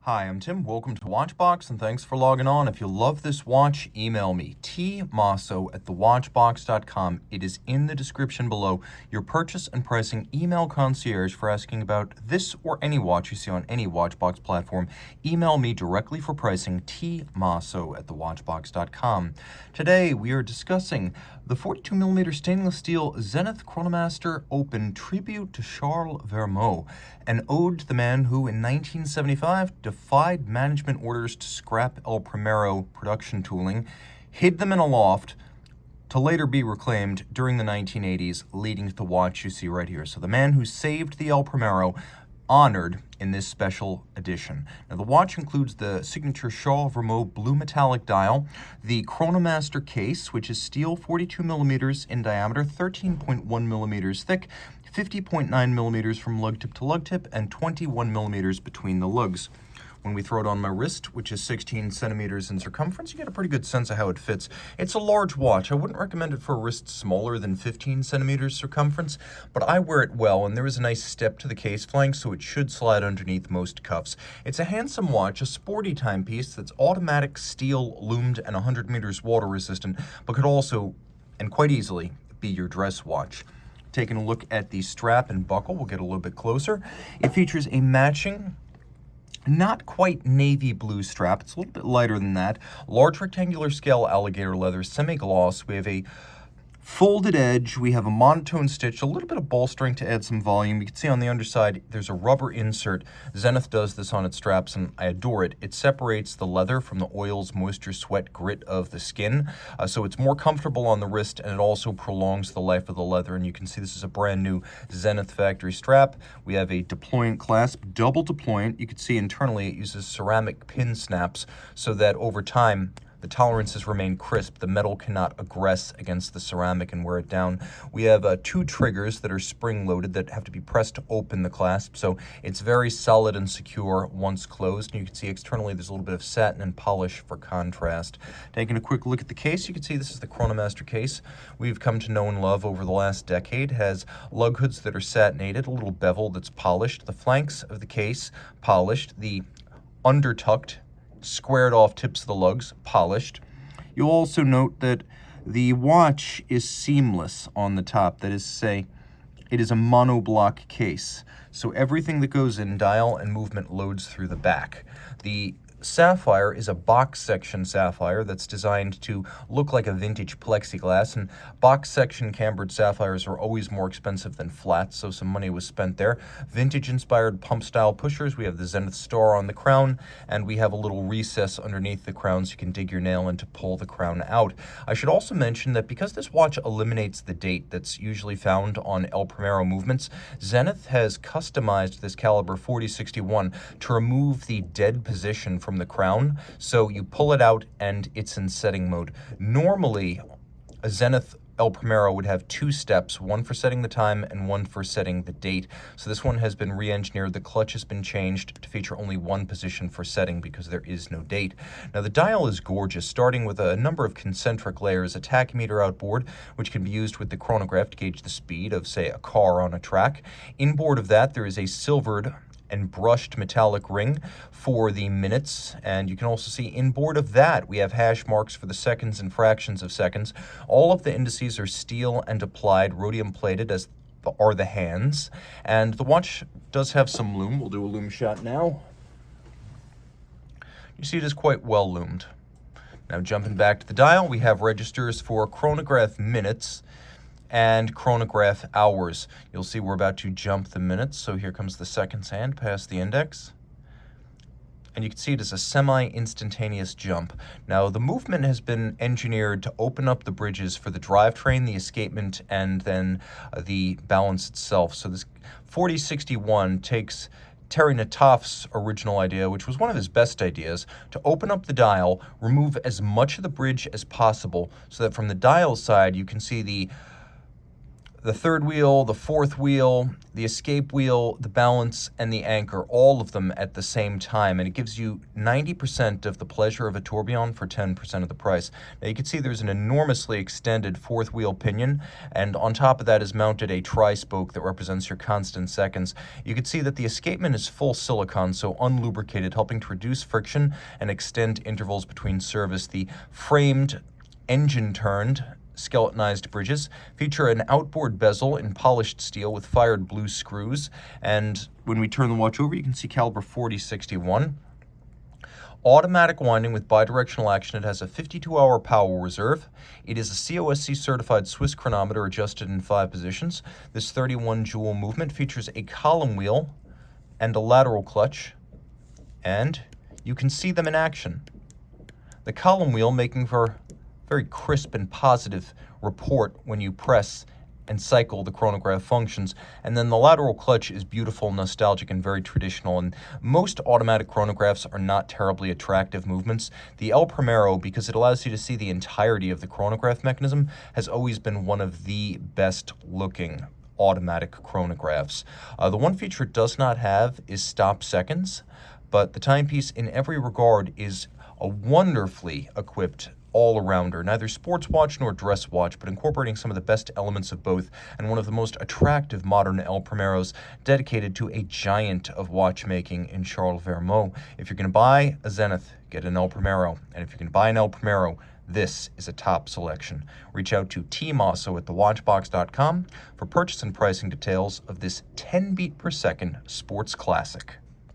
Hi, I'm Tim. Welcome to Watchbox, and thanks for logging on. If you love this watch, email me, tmosso@thewatchbox.com. It is in the description below. Your purchase and pricing email concierge for asking about this or any watch you see on any Watchbox platform. Email me directly for pricing, tmosso@thewatchbox.com. Today, we are discussing the 42mm stainless steel Zenith Chronomaster Open tribute to Charles Vermeau, an ode to the man who, in 1975, defied management orders to scrap El Primero production tooling, hid them in a loft, to later be reclaimed during the 1980s, leading to the watch you see right here. So the man who saved the El Primero, honored in this special edition. Now the watch includes the signature Charles Vermeau blue metallic dial, the Chronomaster case, which is steel 42mm in diameter, 13.1mm thick, 50.9mm from lug tip to lug tip, and 21mm between the lugs. When we throw it on my wrist, which is 16 centimeters in circumference, you get a pretty good sense of how it fits. It's a large watch. I wouldn't recommend it for a wrist smaller than 15 centimeters circumference, but I wear it well, and there is a nice step to the case flank, so it should slide underneath most cuffs. It's a handsome watch, a sporty timepiece that's automatic, steel, loomed, and 100 meters water resistant, but could also, and quite easily, be your dress watch. Taking a look at the strap and buckle, we'll get a little bit closer. It features a matching, not quite navy blue strap. It's a little bit lighter than that. Large rectangular scale alligator leather, semi-gloss. We have a folded edge. We have a monotone stitch, a little bit of bolstering to add some volume. You can see on the underside, there's a rubber insert. Zenith does this on its straps, and I adore it. It separates the leather from the oils, moisture, sweat, grit of the skin. So it's more comfortable on the wrist, and it also prolongs the life of the leather. And you can see this is a brand new Zenith factory strap. We have a deployant clasp, double deployant. You can see internally it uses ceramic pin snaps so that over time, the tolerances remain crisp. The metal cannot aggress against the ceramic and wear it down. We have two triggers that are spring-loaded that have to be pressed to open the clasp, so it's very solid and secure once closed. And you can see externally there's a little bit of satin and polish for contrast. Taking a quick look at the case, you can see this is the Chronomaster case we've come to know and love over the last decade. It has lug hoods that are satinated, a little bevel that's polished, the flanks of the case polished, the undertucked squared off tips of the lugs polished. You'll also note that the watch is seamless on the top. That is to say, it is a monoblock case. So everything that goes in, dial and movement, loads through the back. The sapphire is a box section sapphire that's designed to look like a vintage plexiglass, and box section cambered sapphires are always more expensive than flats, so some money was spent there. Vintage inspired pump style pushers. We have the Zenith star on the crown, and we have a little recess underneath the crown so you can dig your nail in to pull the crown out. I should also mention that because this watch eliminates the date that's usually found on El Primero movements, Zenith has customized this caliber 4061 to remove the dead position from the crown, so you pull it out and it's in setting mode. Normally, a Zenith El Primero would have two steps, one for setting the time and one for setting the date. So this one has been re-engineered. The clutch has been changed to feature only one position for setting because there is no date. Now the dial is gorgeous, starting with a number of concentric layers, a tachymeter outboard, which can be used with the chronograph to gauge the speed of, say, a car on a track. Inboard of that, there is a silvered and brushed metallic ring for the minutes, and you can also see inboard of that we have hash marks for the seconds and fractions of seconds. All of the indices are steel and applied, rhodium plated, as are the hands, and the watch does have some loom. We'll do a loom shot now. You see it is quite well loomed. Now jumping back to the dial, we have registers for chronograph minutes and chronograph hours. You'll see we're about to jump the minutes, so here comes the seconds hand past the index. And you can see it is a semi-instantaneous jump. Now, the movement has been engineered to open up the bridges for the drivetrain, the escapement, and then the balance itself. So this 4061 takes Terry Natoff's original idea, which was one of his best ideas, to open up the dial, remove as much of the bridge as possible, so that from the dial side you can see the the third wheel, the fourth wheel, the escape wheel, the balance, and the anchor, all of them at the same time. And it gives you 90% of the pleasure of a tourbillon for 10% of the price. Now you can see there's an enormously extended fourth wheel pinion, and on top of that is mounted a tri-spoke that represents your constant seconds. You can see that the escapement is full silicone, so unlubricated, helping to reduce friction and extend intervals between service. The framed, engine-turned, skeletonized bridges feature an outboard bezel in polished steel with fired blue screws, and when we turn the watch over, you can see caliber 4061. Automatic winding with bidirectional action. It has a 52-hour power reserve. It is a COSC certified Swiss chronometer adjusted in 5 positions. This 31 jewel movement features a column wheel and a lateral clutch, and you can see them in action. The column wheel making for very crisp and positive report when you press and cycle the chronograph functions. And then the lateral clutch is beautiful, nostalgic, and very traditional. And most automatic chronographs are not terribly attractive movements. The El Primero, because it allows you to see the entirety of the chronograph mechanism, has always been one of the best looking automatic chronographs. The one feature it does not have is stop seconds, but the timepiece in every regard is a wonderfully equipped all-arounder, neither sports watch nor dress watch, but incorporating some of the best elements of both, and one of the most attractive modern El Primeros, dedicated to a giant of watchmaking in Charles Vermeau. If you're going to buy a Zenith, get an El Primero, and if you're going to buy an El Primero, this is a top selection. Reach out to Team Mosso at thewatchbox.com for purchase and pricing details of this 10 beat per second sports classic.